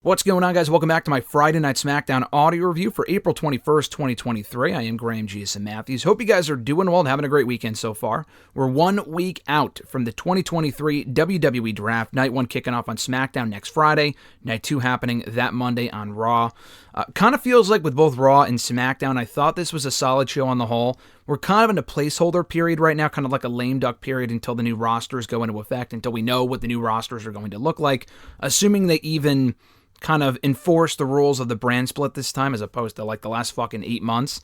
What's going on, guys? Welcome back to my Friday Night SmackDown audio review for April 21st, 2023. I am Graham Jason Matthews. Hope you guys are doing well and having a great weekend so far. We're 1 week out from the 2023 WWE Draft. Night 1 kicking off on SmackDown next Friday. Night 2 happening that Monday on Raw. Kind of feels like with both Raw and SmackDown, I thought this was a solid show on the whole. We're kind of in a placeholder period right now, kind of like a lame duck period until the new rosters go into effect, until we know what the new rosters are going to look like, assuming they even kind of enforce the rules of the brand split this time as opposed to like the last fucking 8 months.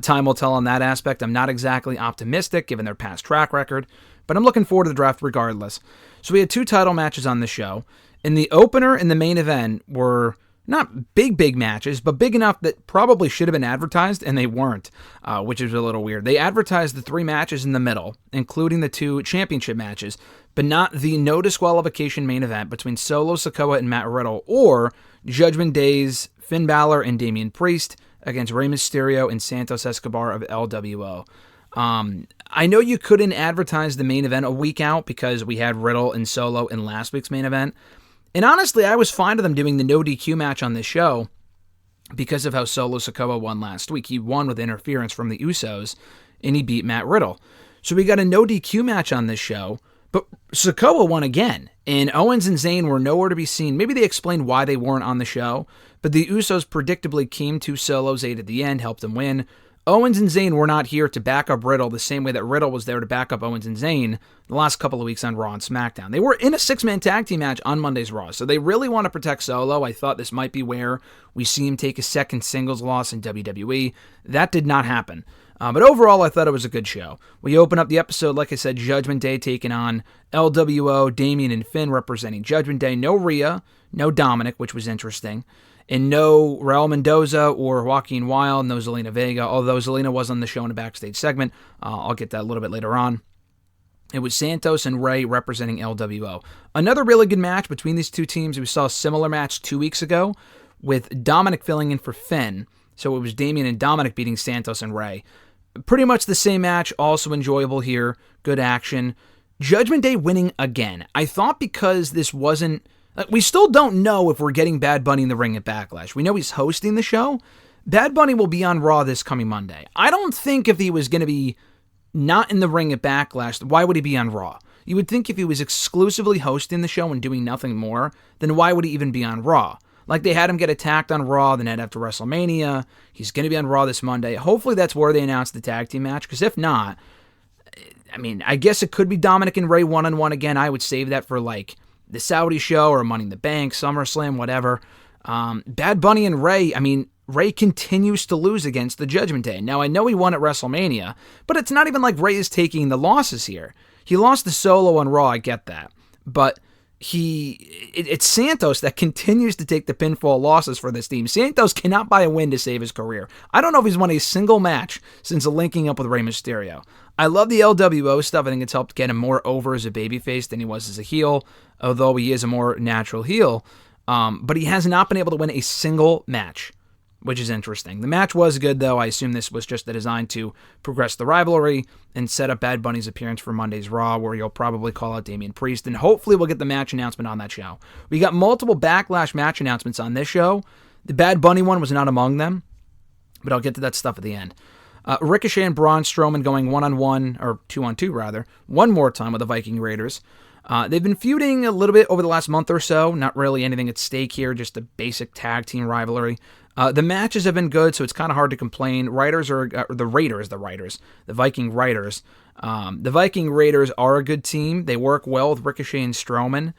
Time will tell on that aspect. I'm not exactly optimistic given their past track record, but I'm looking forward to the draft regardless. So we had 2 title matches on the show. In the opener and the main event were not big matches, but big enough that probably should have been advertised, and they weren't, which is a little weird. They advertised the 3 matches in the middle, including the 2 championship matches, but not the no disqualification main event between Solo Sikoa and Matt Riddle, or Judgment Day's Finn Balor and Damian Priest against Rey Mysterio and Santos Escobar of LWO. I know you couldn't advertise the main event a week out because we had Riddle and Solo in last week's main event. And honestly, I was fine with them doing the no DQ match on this show because of how Solo Sikoa won last week. He won with interference from the Usos, and he beat Matt Riddle. So we got a no DQ match on this show, but Sikoa won again, and Owens and Zayn were nowhere to be seen. Maybe they explained why they weren't on the show, but the Usos predictably came to Solo's aid at the end, helped him win. Owens and Zayn were not here to back up Riddle the same way that Riddle was there to back up Owens and Zayn the last couple of weeks on Raw and SmackDown. They were in a 6-man tag team match on Monday's Raw, so they really want to protect Solo. I thought this might be where we see him take a second singles loss in WWE. That did not happen. But overall, I thought it was a good show. We open up the episode, like I said, Judgment Day taking on LWO, Damian and Finn representing Judgment Day. No Rhea, no Dominic, which was interesting. And no Raul Mendoza or Joaquin Wilde, no Zelina Vega, although Zelina was on the show in a backstage segment. I'll get that a little bit later on. It was Santos and Rey representing LWO. Another really good match between these two teams. We saw a similar match 2 weeks ago with Dominic filling in for Finn. So it was Damian and Dominic beating Santos and Rey. Pretty much the same match, also enjoyable here. Good action. Judgment Day winning again. I thought because this wasn't... We still don't know if we're getting Bad Bunny in the ring at Backlash. We know he's hosting the show. Bad Bunny will be on Raw this coming Monday. I don't think if he was going to be not in the ring at Backlash, why would he be on Raw? You would think if he was exclusively hosting the show and doing nothing more, then why would he even be on Raw? Like they had him get attacked on Raw the night after WrestleMania. He's going to be on Raw this Monday. Hopefully that's where they announce the tag team match, because if not, I mean, I guess it could be Dominic and Rey one-on-one again. I would save that for like the Saudi show or Money in the Bank, SummerSlam, whatever. Bad Bunny and Rey, I mean, Rey continues to lose against the Judgment Day. Now, I know he won at WrestleMania, but it's not even like Rey is taking the losses here. He lost the Solo on Raw, I get that. But it's Santos that continues to take the pinfall losses for this team. Santos cannot buy a win to save his career. I don't know if he's won a single match since linking up with Rey Mysterio. I love the LWO stuff. I think it's helped get him more over as a babyface than he was as a heel, although he is a more natural heel. But he has not been able to win a single match, which is interesting. The match was good, though. I assume this was just designed to progress the rivalry and set up Bad Bunny's appearance for Monday's Raw, where he'll probably call out Damian Priest, and hopefully we'll get the match announcement on that show. We got multiple Backlash match announcements on this show. The Bad Bunny one was not among them, but I'll get to that stuff at the end. Ricochet and Braun Strowman going one-on-one, or two-on-two rather, one more time with the Viking Raiders. They've been feuding a little bit over the last month or so. Not really anything at stake here, just a basic tag team rivalry. The matches have been good, so it's kind of hard to complain. The Viking Raiders. The Viking Raiders are a good team. They work well with Ricochet and Strowman.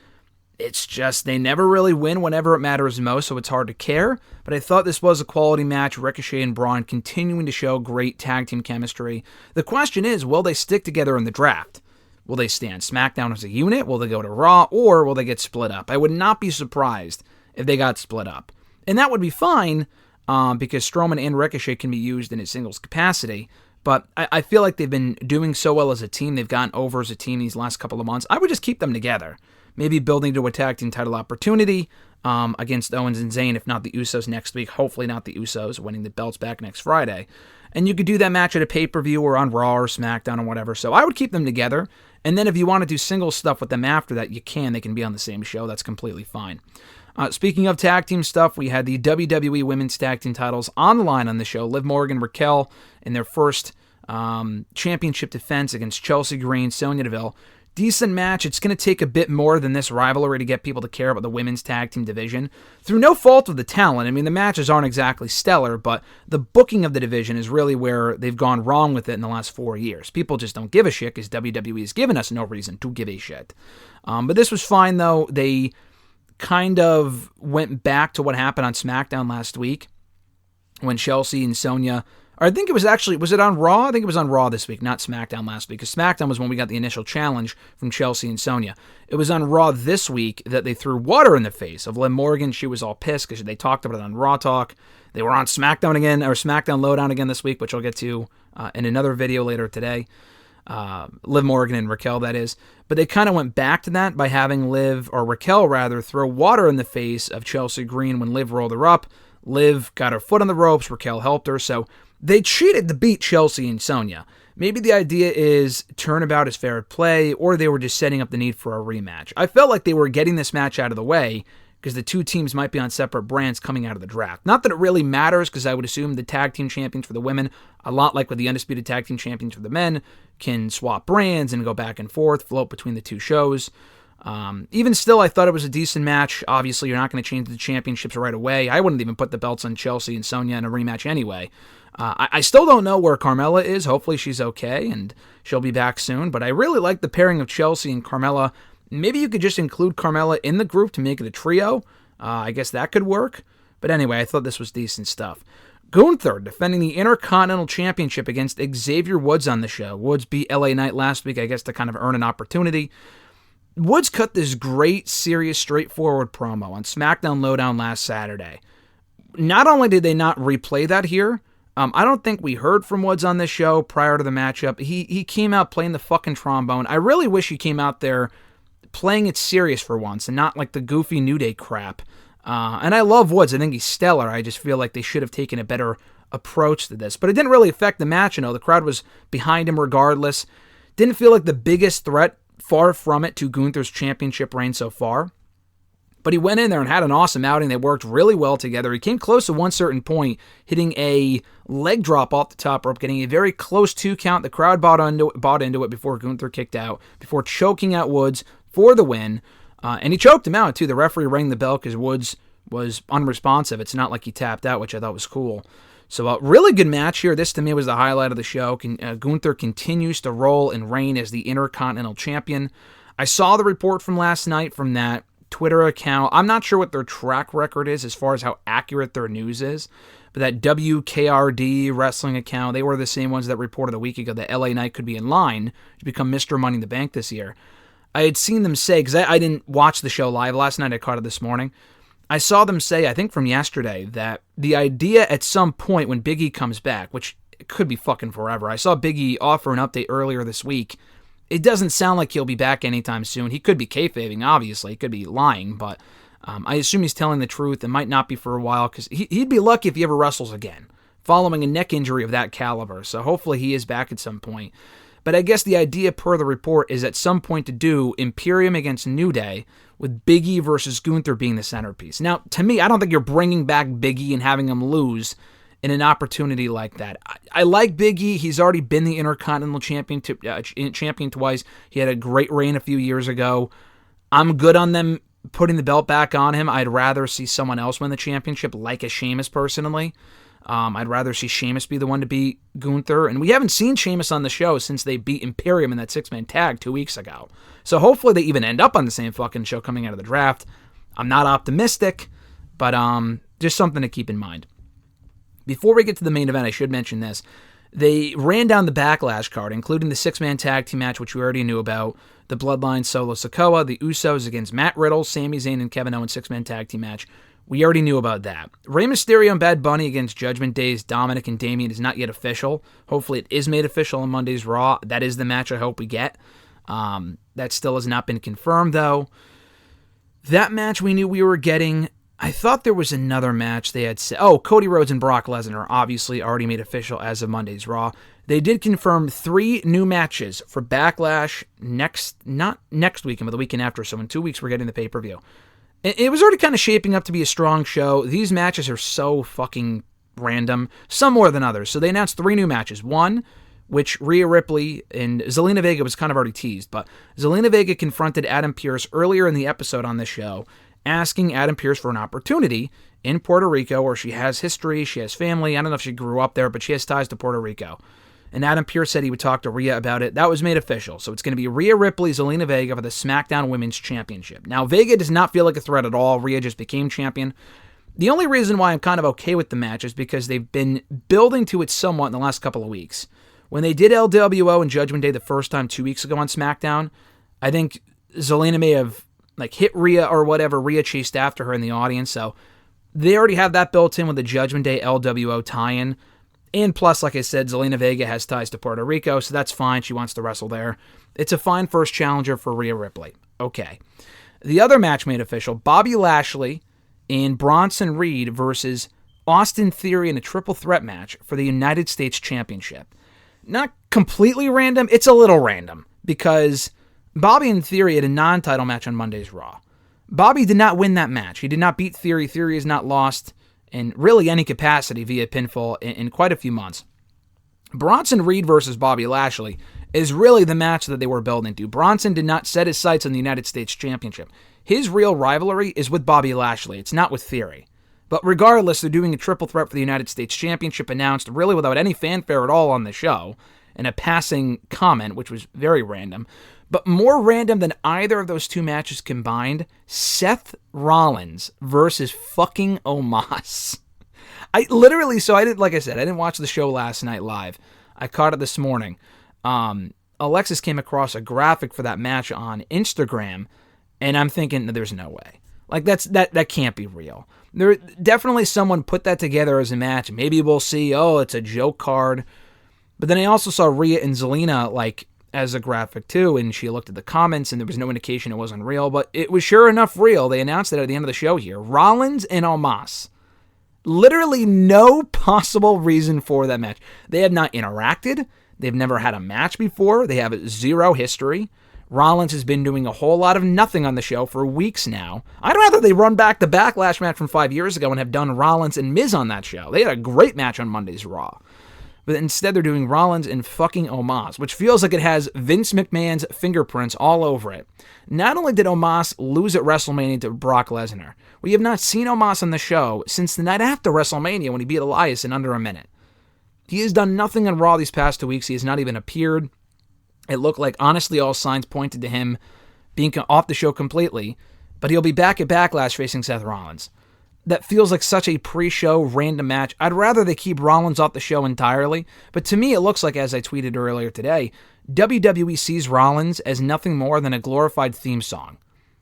It's just they never really win whenever it matters most, so it's hard to care. But I thought this was a quality match. Ricochet and Braun continuing to show great tag team chemistry. The question is, will they stick together in the draft? Will they stay on SmackDown as a unit? Will they go to Raw? Or will they get split up? I would not be surprised if they got split up. And that would be fine because Strowman and Ricochet can be used in a singles capacity. But I feel like they've been doing so well as a team. They've gotten over as a team these last couple of months. I would just keep them together. Maybe building to a tag team title opportunity against Owens and Zayn, if not the Usos next week. Hopefully not the Usos winning the belts back next Friday. And you could do that match at a pay-per-view or on Raw or SmackDown or whatever. So I would keep them together. And then if you want to do single stuff with them after that, you can. They can be on the same show. That's completely fine. Speaking of tag team stuff, we had the WWE Women's Tag Team titles on the line on the show. Liv Morgan, Raquel in their first championship defense against Chelsea Green, Sonya Deville. Decent match. It's going to take a bit more than this rivalry to get people to care about the women's tag team division. Through no fault of the talent. I mean, the matches aren't exactly stellar, but the booking of the division is really where they've gone wrong with it in the last 4 years. People just don't give a shit because WWE has given us no reason to give a shit. But this was fine, though. They kind of went back to what happened on SmackDown last week when Chelsea and Sonya... Or I think it was actually, was it on Raw? I think it was on Raw this week, not SmackDown last week, because SmackDown was when we got the initial challenge from Chelsea and Sonya. It was on Raw this week that they threw water in the face of Liv Morgan. She was all pissed because they talked about it on Raw Talk. They were on SmackDown again, or SmackDown Lowdown again this week, which I'll get to in another video later today. Liv Morgan and Raquel, that is. But they kind of went back to that by having Raquel throw water in the face of Chelsea Green when Liv rolled her up. Liv got her foot on the ropes, Raquel helped her, so they cheated to beat Chelsea and Sonya. Maybe the idea is turnabout is fair play, or they were just setting up the need for a rematch. I felt like they were getting this match out of the way because the two teams might be on separate brands coming out of the draft. Not that it really matters, because I would assume the tag team champions for the women, a lot like with the undisputed tag team champions for the men, can swap brands and go back and forth, float between the two shows. Even still, I thought it was a decent match. Obviously, you're not going to change the championships right away. I wouldn't even put the belts on Chelsea and Sonya in a rematch anyway. I still don't know where Carmella is. Hopefully she's okay and she'll be back soon. But I really like the pairing of Chelsea and Carmella. Maybe you could just include Carmella in the group to make it a trio. I guess that could work. But anyway, I thought this was decent stuff. Gunther defending the Intercontinental Championship against Xavier Woods on the show. Woods beat LA Knight last week, I guess, to kind of earn an opportunity. Woods cut this great, serious, straightforward promo on SmackDown Lowdown last Saturday. Not only did they not replay that here, I don't think we heard from Woods on this show prior to the matchup. He came out playing the fucking trombone. I really wish he came out there playing it serious for once and not like the goofy New Day crap. And I love Woods. I think he's stellar. I just feel like they should have taken a better approach to this. But it didn't really affect the match. The crowd was behind him regardless. Didn't feel like the biggest threat, far from it, to Gunther's championship reign so far. But he went in there and had an awesome outing. They worked really well together. He came close to one certain point, hitting a leg drop off the top rope, getting a very close 2 count. The crowd bought into it before Gunther kicked out, before choking out Woods for the win. And he choked him out, too. The referee rang the bell because Woods was unresponsive. It's not like he tapped out, which I thought was cool. So a really good match here. This, to me, was the highlight of the show. Gunther continues to roll and reign as the Intercontinental Champion. I saw the report from last night from that Twitter account. I'm not sure what their track record is as far as how accurate their news is, but that WKRD wrestling account, they were the same ones that reported a week ago that LA Knight could be in line to become Mr. Money in the Bank this year. I had seen them say, because I didn't watch the show live last night, I caught it this morning. I saw them say, I think from yesterday, that the idea at some point when Big E comes back, which it could be fucking forever. I saw Big E offer an update earlier this week. It doesn't sound like he'll be back anytime soon. He could be kayfabing, obviously. He could be lying, but I assume he's telling the truth. It might not be for a while, because he'd be lucky if he ever wrestles again, following a neck injury of that caliber. So hopefully he is back at some point. But I guess the idea per the report is at some point to do Imperium against New Day, with Big E versus Gunther being the centerpiece. Now, to me, I don't think you're bringing back Big E and having him lose in an opportunity like that. I like Big E. He's already been the Intercontinental Champion twice. He had a great reign a few years ago. I'm good on them putting the belt back on him. I'd rather see someone else win the championship, like a Sheamus personally. I'd rather see Sheamus be the one to beat Gunther. And we haven't seen Sheamus on the show since they beat Imperium in that 6-man tag 2 weeks ago. So hopefully they even end up on the same fucking show coming out of the draft. I'm not optimistic, but just something to keep in mind. Before we get to the main event, I should mention this. They ran down the Backlash card, including the 6-man tag team match, which we already knew about, the Bloodline Solo Sikoa, the Usos against Matt Riddle, Sami Zayn, and Kevin Owens 6-man tag team match. We already knew about that. Rey Mysterio and Bad Bunny against Judgment Day's Dominic and Damian is not yet official. Hopefully it is made official on Monday's Raw. That is the match I hope we get. That still has not been confirmed, though. That match we knew we were getting. I thought there was another match they had said. Oh, Cody Rhodes and Brock Lesnar obviously already made official as of Monday's Raw. They did confirm 3 new matches for Backlash not next weekend, but the weekend after. So in 2 weeks, we're getting the pay-per-view. It was already kind of shaping up to be a strong show. These matches are so fucking random, some more than others. So they announced 3 new matches. One, which Rhea Ripley and Zelina Vega was kind of already teased, but Zelina Vega confronted Adam Pearce earlier in the episode on this show, asking Adam Pearce for an opportunity in Puerto Rico, where she has history, she has family. I don't know if she grew up there, but she has ties to Puerto Rico. And Adam Pearce said he would talk to Rhea about it. That was made official. So it's going to be Rhea Ripley, Zelina Vega for the SmackDown Women's Championship. Now, Vega does not feel like a threat at all. Rhea just became champion. The only reason why I'm kind of okay with the match is because they've been building to it somewhat in the last couple of weeks. When they did LWO and Judgment Day the first time 2 weeks ago on SmackDown, I think Zelina may have hit Rhea or whatever. Rhea chased after her in the audience. So they already have that built in with the Judgment Day LWO tie-in. And plus, like I said, Zelina Vega has ties to Puerto Rico, so that's fine. She wants to wrestle there. It's a fine first challenger for Rhea Ripley. Okay. The other match made official, Bobby Lashley and Bronson Reed versus Austin Theory in a triple threat match for the United States Championship. Not completely random. It's a little random because Bobby and Theory had a non-title match on Monday's Raw. Bobby did not win that match. He did not beat Theory. Theory is not lost in really any capacity via pinfall in quite a few months. Bronson Reed versus Bobby Lashley is really the match that they were building to. Bronson did not set his sights on the United States Championship. His real rivalry is with Bobby Lashley. It's not with Theory. But regardless, they're doing a triple threat for the United States Championship announced really without any fanfare at all on the show, and a passing comment, which was very random. But more random than either of those two matches combined, Seth Rollins versus fucking Omos. I didn't watch the show last night live. I caught it this morning. Alexis came across a graphic for that match on Instagram, and I'm thinking, there's no way. That can't be real. There definitely someone put that together as a match. Maybe we'll see, it's a joke card. But then I also saw Rhea and Zelina, as a graphic too, and she looked at the comments, and there was no indication it wasn't real, but it was sure enough real. They announced it at the end of the show here. Rollins and Omos. Literally no possible reason for that match. They have not interacted. They've never had a match before. They have zero history. Rollins has been doing a whole lot of nothing on the show for weeks now. I'd rather they run back the Backlash match from 5 years ago and have done Rollins and Miz on that show. They had a great match on Monday's Raw. But instead they're doing Rollins and fucking Omos, which feels like it has Vince McMahon's fingerprints all over it. Not only did Omos lose at WrestleMania to Brock Lesnar, we have not seen Omos on the show since the night after WrestleMania when he beat Elias in under a minute. He has done nothing on Raw these past 2 weeks. He has not even appeared. It looked like, honestly, all signs pointed to him being off the show completely, but he'll be back at Backlash facing Seth Rollins. That feels like such a pre-show random match. I'd rather they keep Rollins off the show entirely, but to me it looks like, as I tweeted earlier today, WWE sees Rollins as nothing more than a glorified theme song.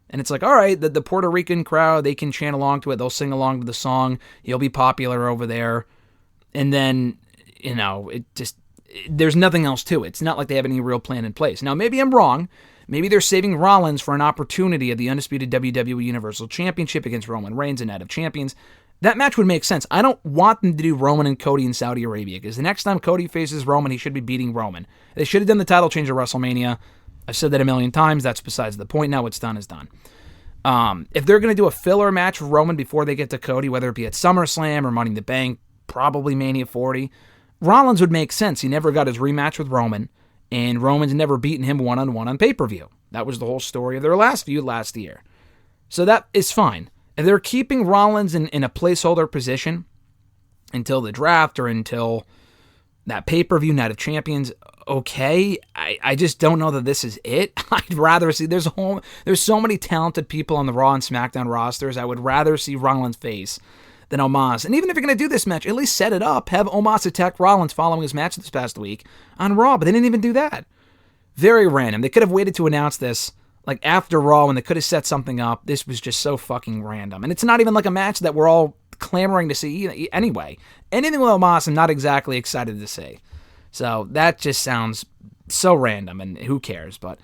And it's like, all right, the Puerto Rican crowd, they can chant along to it, they'll sing along to the song, he'll be popular over there, and then, there's nothing else to it. It's not like they have any real plan in place. Now, maybe I'm wrong. Maybe they're saving Rollins for an opportunity at the undisputed WWE Universal Championship against Roman Reigns and Night of Champions. That match would make sense. I don't want them to do Roman and Cody in Saudi Arabia, because the next time Cody faces Roman, he should be beating Roman. They should have done the title change at WrestleMania. I've said that a million times. That's besides the point. Now what's done is done. If they're going to do a filler match for Roman before they get to Cody, whether it be at SummerSlam or Money in the Bank, probably Mania 40, Rollins would make sense. He never got his rematch with Roman, and Roman's never beaten him one-on-one on pay-per-view. That was the whole story of their last feud last year. So that is fine. If they're keeping Rollins in a placeholder position until the draft or until that pay-per-view Night of Champions, okay. I just don't know that this is it. I'd rather see, there's so many talented people on the Raw and SmackDown rosters. I would rather see Rollins face than Omos. And even if you're going to do this match, at least set it up. Have Omos attack Rollins following his match this past week on Raw, but they didn't even do that. Very random. They could have waited to announce this after Raw when they could have set something up. This was just so fucking random. And it's not even like a match that we're all clamoring to see anyway. Anything with Omos, I'm not exactly excited to see. So that just sounds so random, and who cares? But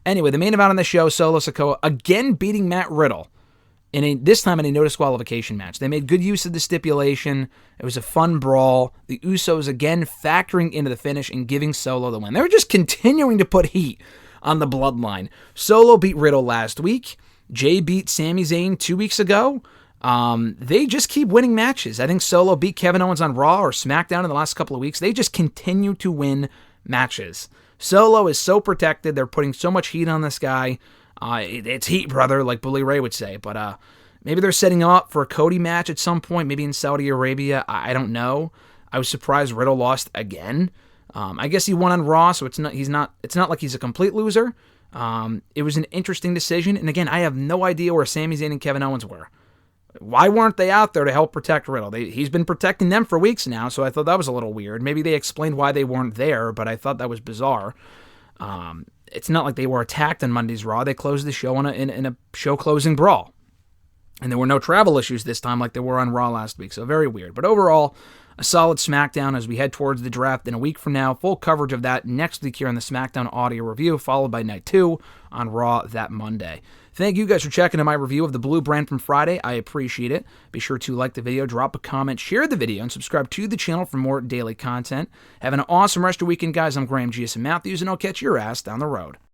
anyway, the main event on the show, Solo Sikoa again beating Matt Riddle. This time in a no disqualification match. They made good use of the stipulation. It was a fun brawl. The Usos again factoring into the finish and giving Solo the win. They were just continuing to put heat on the bloodline. Solo beat Riddle last week. Jay beat Sami Zayn 2 weeks ago. They just keep winning matches. I think Solo beat Kevin Owens on Raw or SmackDown in the last couple of weeks. They just continue to win matches. Solo is so protected. They're putting so much heat on this guy. It's heat, brother, like Bully Ray would say. But maybe they're setting him up for a Cody match at some point, maybe in Saudi Arabia. I don't know. I was surprised Riddle lost again. I guess he won on Raw, so it's not like he's a complete loser. It was an interesting decision. And again, I have no idea where Sami Zayn and Kevin Owens were. Why weren't they out there to help protect Riddle? He's been protecting them for weeks now, so I thought that was a little weird. Maybe they explained why they weren't there, but I thought that was bizarre. It's not like they were attacked on Monday's Raw. They closed the show in a show-closing brawl. And there were no travel issues this time like there were on Raw last week, so very weird. But overall, a solid SmackDown as we head towards the draft in a week from now. Full coverage of that next week here on the SmackDown Audio Review, followed by Night 2 on Raw that Monday. Thank you guys for checking out my review of the Blue Brand from Friday. I appreciate it. Be sure to like the video, drop a comment, share the video, and subscribe to the channel for more daily content. Have an awesome rest of the weekend, guys. I'm Graham G.S. Matthews, and I'll catch your ass down the road.